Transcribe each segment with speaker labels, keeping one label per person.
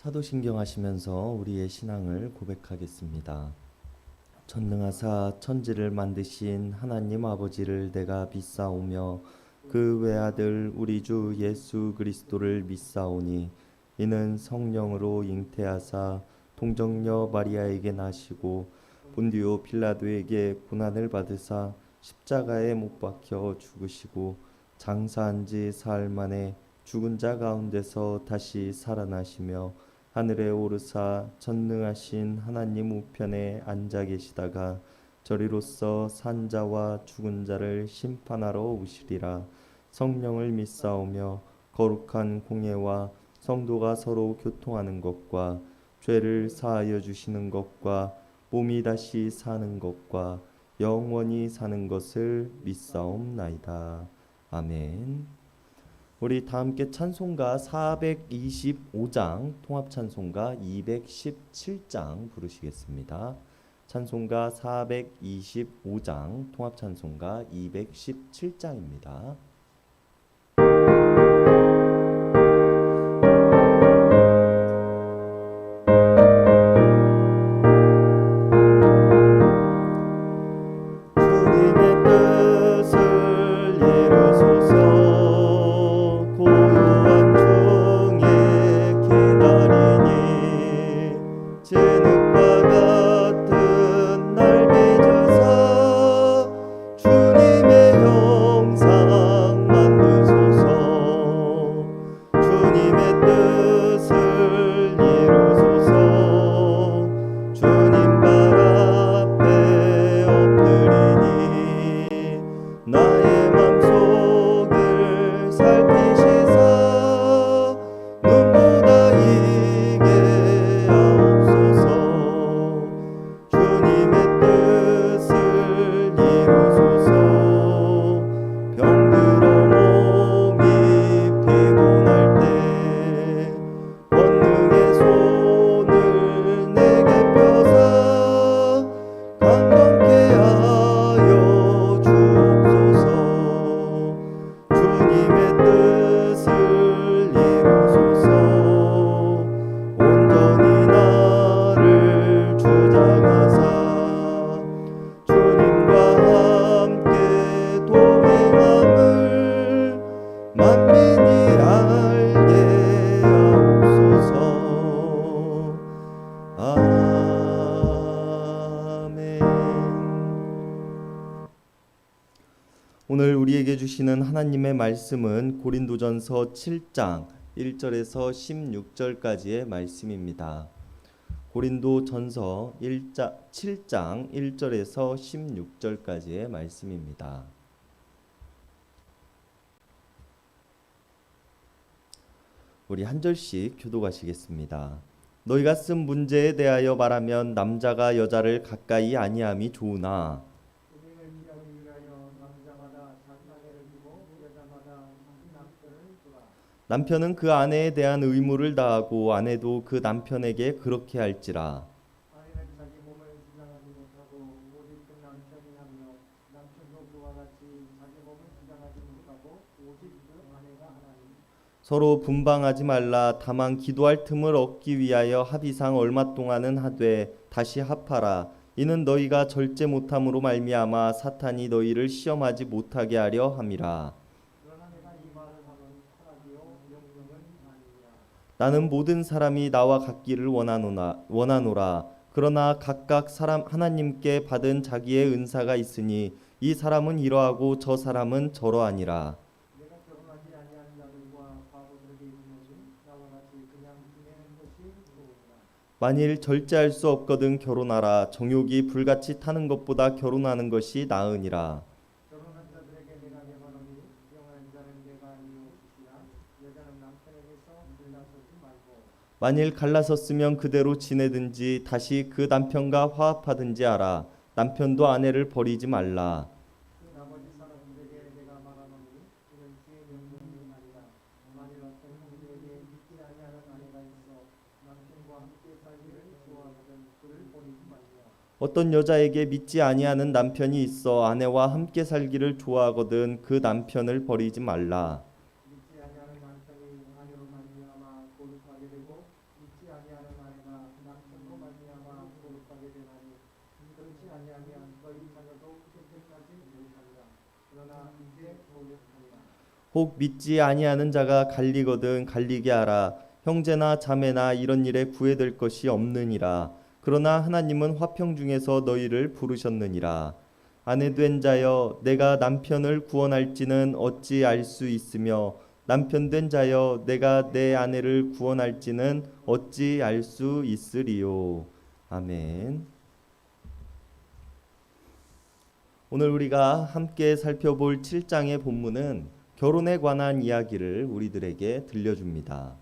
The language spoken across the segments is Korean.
Speaker 1: 사도신경 하시면서 우리의 신앙을 고백하겠습니다. 전능하사 천지를 만드신 하나님 아버지를 내가 믿사오며 그 외아들 우리 주 예수 그리스도를 믿사오니 이는 성령으로 잉태하사 동정녀 마리아에게 나시고 본디오 빌라도에게 고난을 받으사 십자가에 못 박혀 죽으시고 장사한 지 사흘 만에 죽은 자 가운데서 다시 살아나시며 하늘에 오르사 전능하신 하나님 우편에 앉아 계시다가 저리로서 산 자와 죽은 자를 심판하러 오시리라. 성령을 믿사오며 거룩한 공예와 성도가 서로 교통하는 것과 죄를 사하여 주시는 것과 몸이 다시 사는 것과 영원히 사는 것을 믿사옵나이다. 아멘. 우리 다 함께 찬송가 425장 통합 찬송가 217장 부르시겠습니다. 찬송가 425장 통합 찬송가 217장입니다. 오늘 우리에게 주시는 하나님의 말씀은 고린도전서 7장 1절에서 16절까지의 말씀입니다. 고린도전서 7장 1절에서 16절까지의 말씀입니다. 우리 한 절씩 교독하시겠습니다. 너희가 쓴 문제에 대하여 말하면 남자가 여자를 가까이 아니함이 좋으나 남편은 그 아내에 대한 의무를 다하고 아내도 그 남편에게 그렇게 할지라.
Speaker 2: 아내는 자기 몸을 주장하지 못하고 오직 그 남편이 하며 남편도 그와 같이 자기 몸을 주장하지 못하고 오직 그 아내가 하나니.
Speaker 1: 서로 분방하지 말라. 다만 기도할 틈을 얻기 위하여 합의상 얼마 동안은 하되 다시 합하라. 이는 너희가 절제 못함으로 말미암아 사탄이 너희를 시험하지 못하게 하려 함이라. 나는 모든 사람이 나와 같기를 원하노라. 그러나 각각 사람 하나님께 받은 자기의 은사가 있으니 이 사람은 이러하고 저 사람은 저러하니라.
Speaker 2: 내가 결혼하지 아니하는 자들과 과부들에게 이르노니 나와 같이 그냥 지내는 것이 좋으니라.
Speaker 1: 만일 절제할 수 없거든 결혼하라. 정욕이 불같이 타는 것보다 결혼하는 것이 나으니라.
Speaker 2: 결혼한 자들에게 내가 명하노니 영하는 자는 내가 이웃이라. 여자는 남편에게서 갈라서지 말고.
Speaker 1: 만일 갈라섰으면 그대로 지내든지 다시 그 남편과 화합하든지 하라. 남편도 아내를 버리지 말라.
Speaker 2: 그 나머지 사람들에게 내가 말하노니 이는 주의 명령이 아니라. 만일 어떤 형제에게 믿지 아니하는 아내가 있어 남편과 함께 살기를 좋아하거든 그를 버리지 말며.
Speaker 1: 어떤 여자에게 믿지 아니하는 남편이 있어 아내와 함께 살기를 좋아하거든 그 남편을 버리지 말라.
Speaker 2: 믿지 아니하는 남편이 아내로 말미암아 거룩하게 되고 믿지 함께 보겠습니다.
Speaker 1: 혹 믿지 아니하는 자가 갈리거든 갈리게 하라. 형제나 자매나 이런 일에 구애될 것이 없느니라. 그러나 하나님은 화평 중에서 너희를 부르셨느니라. 아내된 자여 내가 남편을 구원할지는 어찌 알 수 있으며 남편된 자여 내가 내 아내를 구원할지는 어찌 알 수 있으리요. 아멘. 오늘 우리가 함께 살펴볼 7장의 본문은 결혼에 관한 이야기를 우리들에게 들려줍니다.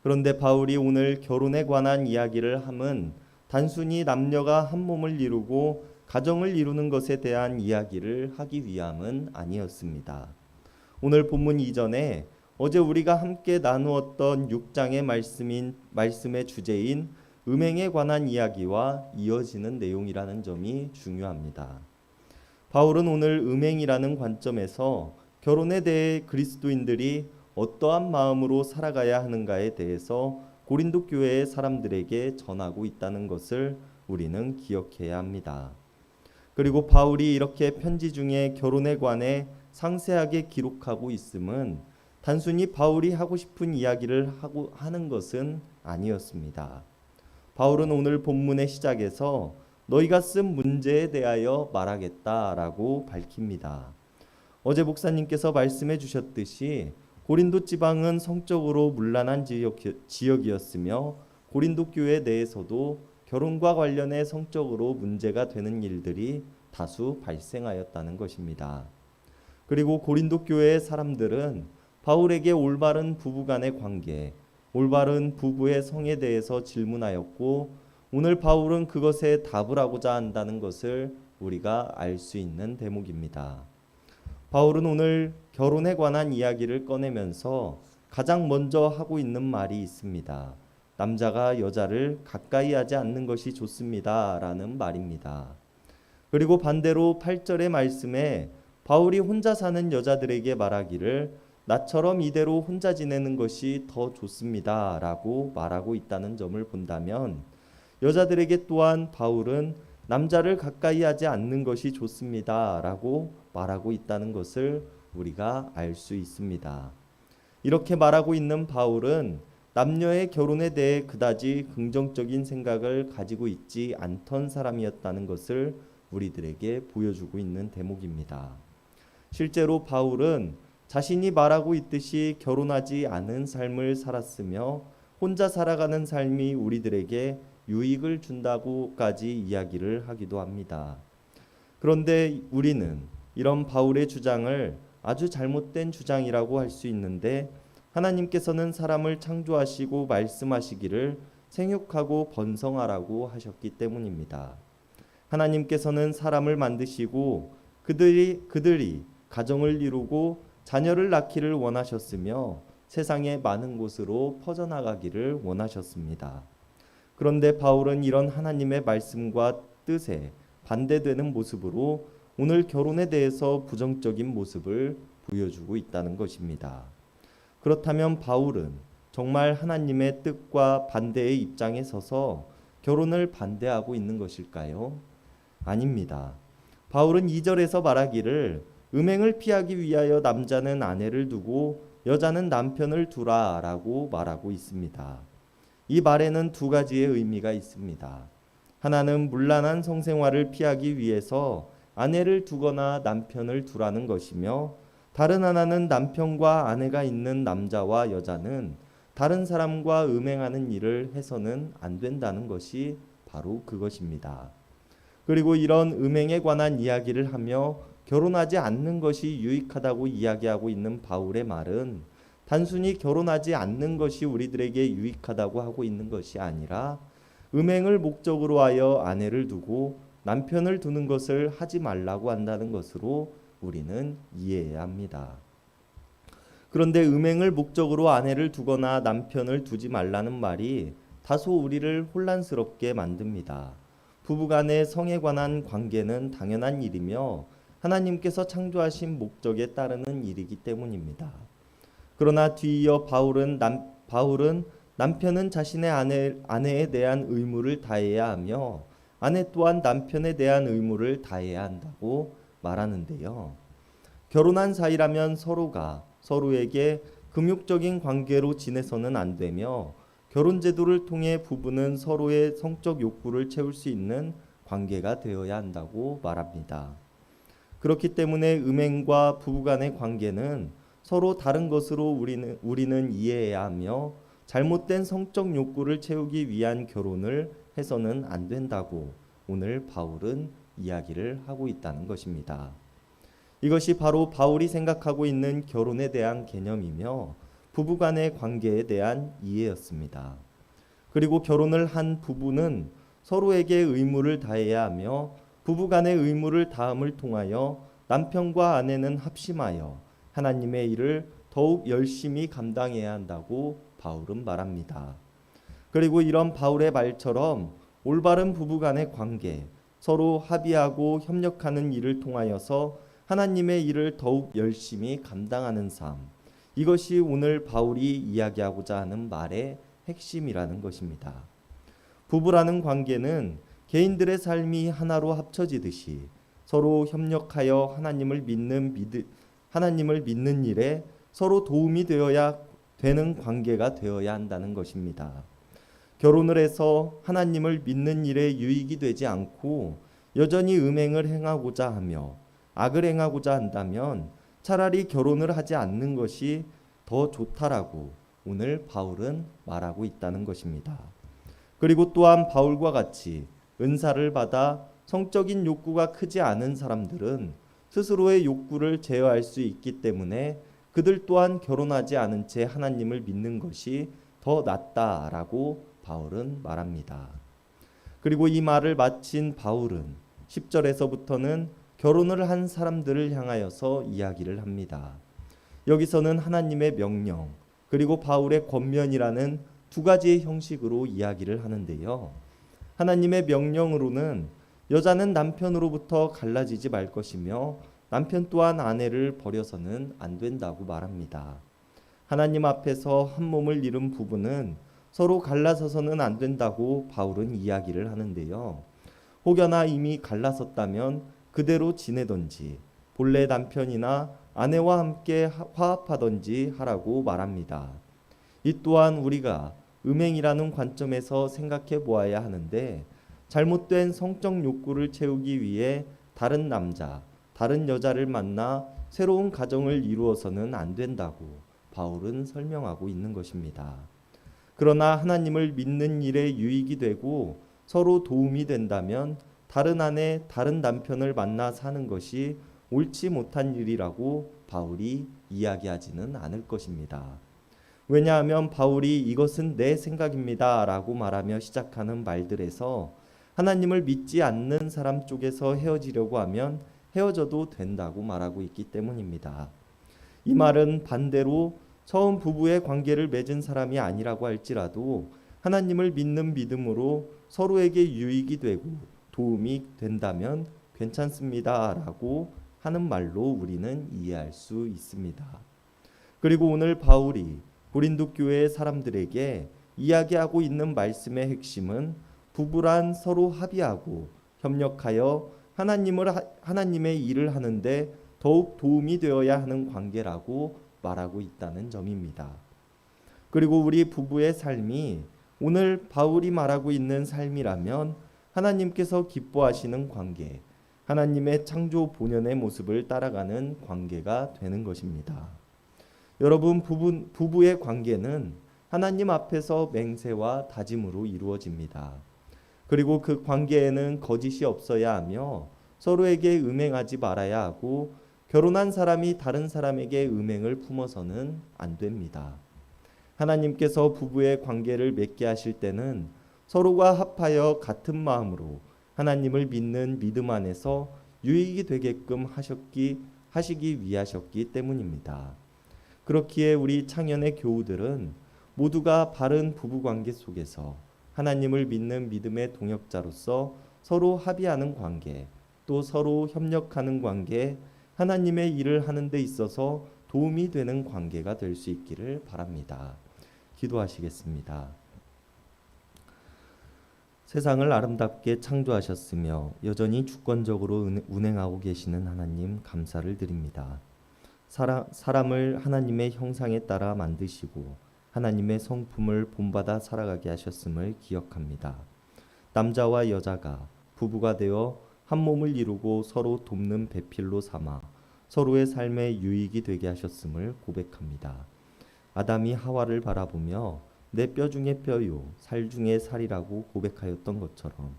Speaker 1: 그런데 바울이 오늘 결혼에 관한 이야기를 함은 단순히 남녀가 한 몸을 이루고 가정을 이루는 것에 대한 이야기를 하기 위함은 아니었습니다. 오늘 본문 이전에 어제 우리가 함께 나누었던 6장의 말씀의 주제인 음행에 관한 이야기와 이어지는 내용이라는 점이 중요합니다. 바울은 오늘 음행이라는 관점에서 결혼에 대해 그리스도인들이 어떠한 마음으로 살아가야 하는가에 대해서 고린도 교회의 사람들에게 전하고 있다는 것을 우리는 기억해야 합니다. 그리고 바울이 이렇게 편지 중에 결혼에 관해 상세하게 기록하고 있음은 단순히 바울이 하고 싶은 이야기를 하는 것은 아니었습니다. 바울은 오늘 본문의 시작에서 너희가 쓴 문제에 대하여 말하겠다라고 밝힙니다. 어제 목사님께서 말씀해 주셨듯이 고린도 지방은 성적으로 문란한 지역이었으며 고린도 교회 내에서도 결혼과 관련해 성적으로 문제가 되는 일들이 다수 발생하였다는 것입니다. 그리고 고린도 교회의 사람들은 바울에게 올바른 부부간의 관계, 올바른 부부의 성에 대해서 질문하였고 오늘 바울은 그것에 답을 하고자 한다는 것을 우리가 알 수 있는 대목입니다. 바울은 오늘 결혼에 관한 이야기를 꺼내면서 가장 먼저 하고 있는 말이 있습니다. 남자가 여자를 가까이 하지 않는 것이 좋습니다. 라는 말입니다. 그리고 반대로 8절의 말씀에 바울이 혼자 사는 여자들에게 말하기를 나처럼 이대로 혼자 지내는 것이 더 좋습니다. 라고 말하고 있다는 점을 본다면 여자들에게 또한 바울은 남자를 가까이 하지 않는 것이 좋습니다. 라고 말하고 있다는 것을 우리가 알 수 있습니다. 이렇게 말하고 있는 바울은 남녀의 결혼에 대해 그다지 긍정적인 생각을 가지고 있지 않던 사람이었다는 것을 우리들에게 보여주고 있는 대목입니다. 실제로 바울은 자신이 말하고 있듯이 결혼하지 않은 삶을 살았으며 혼자 살아가는 삶이 우리들에게 유익을 준다고까지 이야기를 하기도 합니다. 그런데 우리는 이런 바울의 주장을 아주 잘못된 주장이라고 할 수 있는데 하나님께서는 사람을 창조하시고 말씀하시기를 생육하고 번성하라고 하셨기 때문입니다. 하나님께서는 사람을 만드시고 그들이 가정을 이루고 자녀를 낳기를 원하셨으며 세상의 많은 곳으로 퍼져나가기를 원하셨습니다. 그런데 바울은 이런 하나님의 말씀과 뜻에 반대되는 모습으로 오늘 결혼에 대해서 부정적인 모습을 보여주고 있다는 것입니다. 그렇다면 바울은 정말 하나님의 뜻과 반대의 입장에 서서 결혼을 반대하고 있는 것일까요? 아닙니다. 바울은 2절에서 말하기를 음행을 피하기 위하여 남자는 아내를 두고 여자는 남편을 두라라고 말하고 있습니다. 이 말에는 두 가지의 의미가 있습니다. 하나는 문란한 성생활을 피하기 위해서 아내를 두거나 남편을 두라는 것이며 다른 하나는 남편과 아내가 있는 남자와 여자는 다른 사람과 음행하는 일을 해서는 안 된다는 것이 바로 그것입니다. 그리고 이런 음행에 관한 이야기를 하며 결혼하지 않는 것이 유익하다고 이야기하고 있는 바울의 말은 단순히 결혼하지 않는 것이 우리들에게 유익하다고 하고 있는 것이 아니라 음행을 목적으로 하여 아내를 두고 남편을 두는 것을 하지 말라고 한다는 것으로 우리는 이해해야 합니다. 그런데 음행을 목적으로 아내를 두거나 남편을 두지 말라는 말이 다소 우리를 혼란스럽게 만듭니다. 부부간의 성에 관한 관계는 당연한 일이며 하나님께서 창조하신 목적에 따르는 일이기 때문입니다. 그러나 뒤이어 바울은 남편은 자신의 아내에 대한 의무를 다해야 하며 아내 또한 남편에 대한 의무를 다해야 한다고 말하는데요. 결혼한 사이라면 서로가 서로에게 금욕적인 관계로 지내서는 안 되며 결혼 제도를 통해 부부는 서로의 성적 욕구를 채울 수 있는 관계가 되어야 한다고 말합니다. 그렇기 때문에 음행과 부부간의 관계는 서로 다른 것으로 우리는 이해해야 하며 잘못된 성적 욕구를 채우기 위한 결혼을 해서는 안 된다고 오늘 바울은 이야기를 하고 있다는 것입니다. 이것이 바로 바울이 생각하고 있는 결혼에 대한 개념이며 부부간의 관계에 대한 이해였습니다. 그리고 결혼을 한 부부는 서로에게 의무를 다해야 하며 부부간의 의무를 다함을 통하여 남편과 아내는 합심하여 하나님의 일을 더욱 열심히 감당해야 한다고 바울은 말합니다. 그리고 이런 바울의 말처럼 올바른 부부간의 관계, 서로 합의하고 협력하는 일을 통하여서 하나님의 일을 더욱 열심히 감당하는 삶, 이것이 오늘 바울이 이야기하고자 하는 말의 핵심이라는 것입니다. 부부라는 관계는 개인들의 삶이 하나로 합쳐지듯이 서로 협력하여 하나님을 믿는 일에 서로 도움이 되어야 되는 관계가 되어야 한다는 것입니다. 결혼을 해서 하나님을 믿는 일에 유익이 되지 않고 여전히 음행을 행하고자 하며 악을 행하고자 한다면 차라리 결혼을 하지 않는 것이 더 좋다라고 오늘 바울은 말하고 있다는 것입니다. 그리고 또한 바울과 같이 은사를 받아 성적인 욕구가 크지 않은 사람들은 스스로의 욕구를 제어할 수 있기 때문에 그들 또한 결혼하지 않은 채 하나님을 믿는 것이 더 낫다라고 바울은 말합니다. 그리고 이 말을 마친 바울은 10절에서부터는 결혼을 한 사람들을 향하여서 이야기를 합니다. 여기서는 하나님의 명령 그리고 바울의 권면이라는 두 가지의 형식으로 이야기를 하는데요. 하나님의 명령으로는 여자는 남편으로부터 갈라지지 말 것이며 남편 또한 아내를 버려서는 안 된다고 말합니다. 하나님 앞에서 한 몸을 이룬 부부는 서로 갈라서서는 안 된다고 바울은 이야기를 하는데요. 혹여나 이미 갈라섰다면 그대로 지내던지 본래 남편이나 아내와 함께 화합하던지 하라고 말합니다. 이 또한 우리가 음행이라는 관점에서 생각해 보아야 하는데 잘못된 성적 욕구를 채우기 위해 다른 남자, 다른 여자를 만나 새로운 가정을 이루어서는 안 된다고 바울은 설명하고 있는 것입니다. 그러나 하나님을 믿는 일에 유익이 되고 서로 도움이 된다면 다른 아내, 다른 남편을 만나 사는 것이 옳지 못한 일이라고 바울이 이야기하지는 않을 것입니다. 왜냐하면 바울이 이것은 내 생각입니다 라고 말하며 시작하는 말들에서 하나님을 믿지 않는 사람 쪽에서 헤어지려고 하면 헤어져도 된다고 말하고 있기 때문입니다. 이 말은 반대로 처음 부부의 관계를 맺은 사람이 아니라고 할지라도 하나님을 믿는 믿음으로 서로에게 유익이 되고 도움이 된다면 괜찮습니다 라고 하는 말로 우리는 이해할 수 있습니다. 그리고 오늘 바울이 고린도 교회의 사람들에게 이야기하고 있는 말씀의 핵심은 부부란 서로 합의하고 협력하여 하나님의 일을 하는데 더욱 도움이 되어야 하는 관계라고 말하고 있다는 점입니다. 그리고 우리 부부의 삶이 오늘 바울이 말하고 있는 삶이라면 하나님께서 기뻐하시는 관계, 하나님의 창조 본연의 모습을 따라가는 관계가 되는 것입니다. 여러분, 부부의 관계는 하나님 앞에서 맹세와 다짐으로 이루어집니다. 그리고 그 관계에는 거짓이 없어야 하며 서로에게 음행하지 말아야 하고 결혼한 사람이 다른 사람에게 음행을 품어서는 안 됩니다. 하나님께서 부부의 관계를 맺게 하실 때는 서로가 합하여 같은 마음으로 하나님을 믿는 믿음 안에서 유익이 되게끔 하시기 위하셨기 때문입니다. 그렇기에 우리 창현의 교우들은 모두가 바른 부부관계 속에서 하나님을 믿는 믿음의 동역자로서 서로 합의하는 관계, 또 서로 협력하는 관계, 하나님의 일을 하는 데 있어서 도움이 되는 관계가 될 수 있기를 바랍니다. 기도하시겠습니다. 세상을 아름답게 창조하셨으며 여전히 주권적으로 운행하고 계시는 하나님 감사를 드립니다. 사람을 하나님의 형상에 따라 만드시고 하나님의 성품을 본받아 살아가게 하셨음을 기억합니다. 남자와 여자가 부부가 되어 한 몸을 이루고 서로 돕는 배필로 삼아 서로의 삶에 유익이 되게 하셨음을 고백합니다. 아담이 하와를 바라보며 내 뼈 중에 뼈요 살 중에 살이라고 고백하였던 것처럼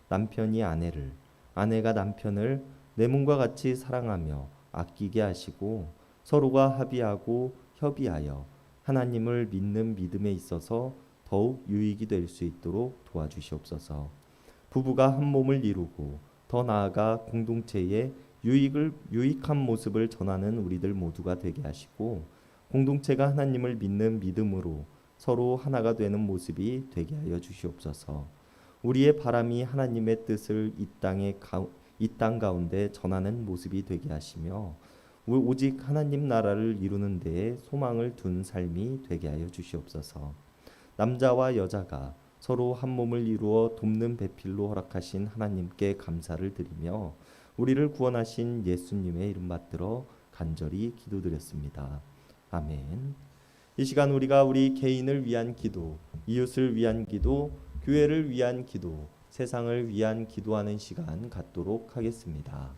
Speaker 1: 남편이 아내를, 아내가 남편을 내 몸과 같이 사랑하며 아끼게 하시고 서로가 합의하고 협의하여 하나님을 믿는 믿음에 있어서 더욱 유익이 될 수 있도록 도와주시옵소서. 부부가 한 몸을 이루고 더 나아가 공동체에 유익한 모습을 전하는 우리들 모두가 되게 하시고 공동체가 하나님을 믿는 믿음으로 서로 하나가 되는 모습이 되게 하여 주시옵소서. 우리의 바람이 하나님의 뜻을 이 땅 가운데 전하는 모습이 되게 하시며 오직 하나님 나라를 이루는 데에 소망을 둔 삶이 되게 하여 주시옵소서. 남자와 여자가 서로 한 몸을 이루어 돕는 배필로 허락하신 하나님께 감사를 드리며 우리를 구원하신 예수님의 이름 받들어 간절히 기도드렸습니다. 아멘. 이 시간 우리가 우리 개인을 위한 기도, 이웃을 위한 기도, 교회를 위한 기도, 세상을 위한 기도하는 시간 갖도록 하겠습니다.